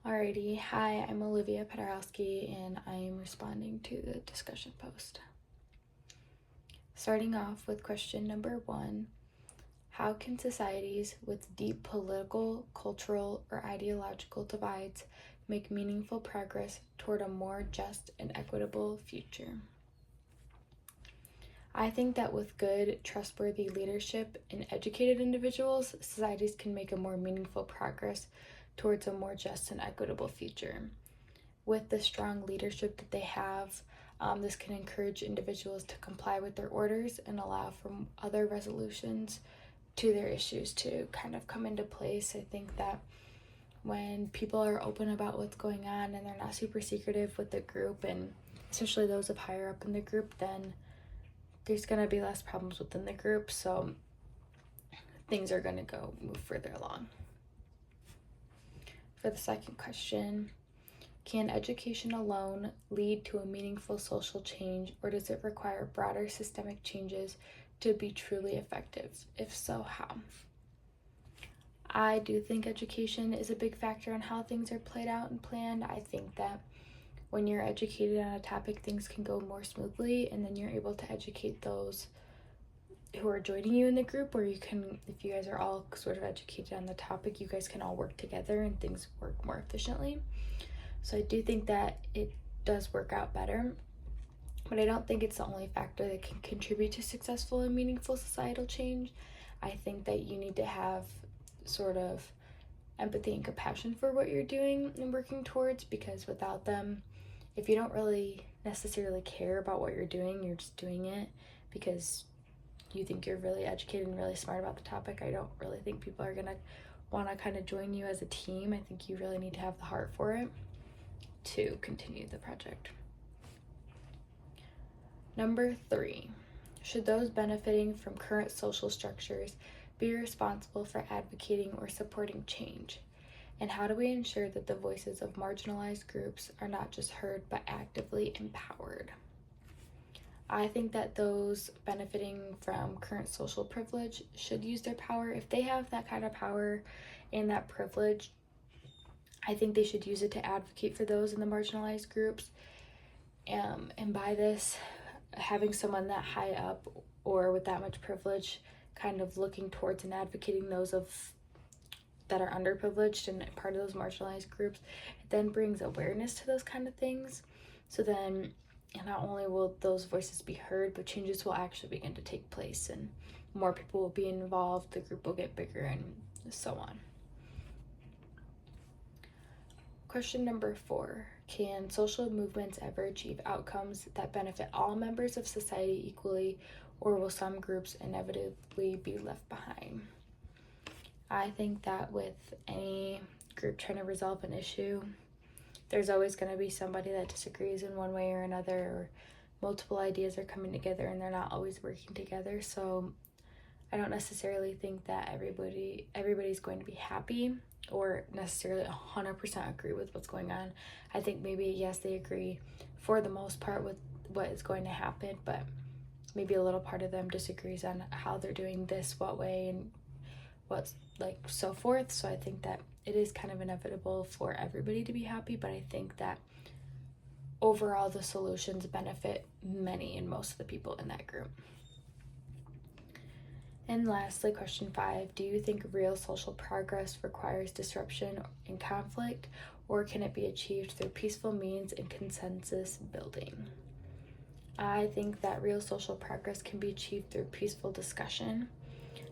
Alrighty, hi, I'm Olivia Podorowski and I am responding to the discussion post. Starting off with question number 1, how can societies with deep political, cultural, or ideological divides make meaningful progress toward a more just and equitable future? I think that with good, trustworthy leadership and educated individuals, societies can make a more meaningful progress towards a more just and equitable future. With the strong leadership that they have, this can encourage individuals to comply with their orders and allow for other resolutions to their issues to kind of come into place. I think that when people are open about what's going on and they're not super secretive with the group, and especially those of higher up in the group, then there's going to be less problems within the group, so things are going to move further along. For the second question, can education alone lead to a meaningful social change, or does it require broader systemic changes to be truly effective? If so, how? I do think education is a big factor in how things are played out and planned. I think that when you're educated on a topic, things can go more smoothly, and then you're able to educate those who are joining you in the group, or you can, if you guys are all sort of educated on the topic, you guys can all work together and things work more efficiently. So I do think that it does work out better, but I don't think it's the only factor that can contribute to successful and meaningful societal change. I think that you need to have sort of empathy and compassion for what you're doing and working towards, because without them, if you don't really necessarily care about what you're doing, you're just doing it because you think you're really educated and really smart about the topic, I don't really think people are gonna want to kind of join you as a team. I think you really need to have the heart for it to continue the project. Number 3, should those benefiting from current social structures be responsible for advocating or supporting change? And how do we ensure that the voices of marginalized groups are not just heard but actively empowered? I think that those benefiting from current social privilege should use their power. If they have that kind of power and that privilege, I think they should use it to advocate for those in the marginalized groups. And by this, having someone that high up or with that much privilege kind of looking towards and advocating those that are underprivileged and part of those marginalized groups, it then brings awareness to those kind of things. So then not only will those voices be heard, but changes will actually begin to take place and more people will be involved, the group will get bigger, and so on. Question number 4, can social movements ever achieve outcomes that benefit all members of society equally, or will some groups inevitably be left behind? I think that with any group trying to resolve an issue, there's always going to be somebody that disagrees in one way or another, or multiple ideas are coming together and they're not always working together. So I don't necessarily think that everybody's going to be happy or necessarily 100% agree with what's going on. I think maybe, yes, they agree for the most part with what is going to happen, but maybe a little part of them disagrees on how they're doing this, what way, and what's like so forth. So I think that it is kind of inevitable for everybody to be happy, but I think that overall the solutions benefit many and most of the people in that group. And lastly, question 5, do you think real social progress requires disruption and conflict, or can it be achieved through peaceful means and consensus building? I think that real social progress can be achieved through peaceful discussion.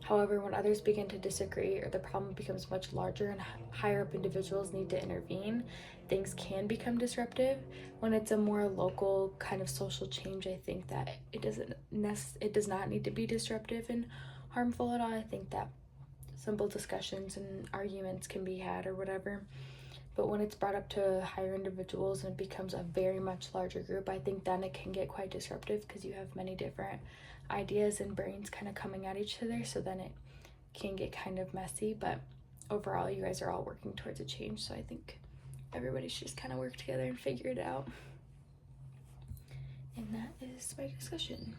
However, when others begin to disagree or the problem becomes much larger and higher up individuals need to intervene, things can become disruptive. When it's a more local kind of social change, I think that it does not need to be disruptive and harmful at all. I think that simple discussions and arguments can be had or whatever. But when it's brought up to higher individuals and it becomes a very much larger group, I think then it can get quite disruptive because you have many different ideas and brains kind of coming at each other, so then it can get kind of messy. But overall, you guys are all working towards a change, so I think everybody should just kind of work together and figure it out. And that is my discussion.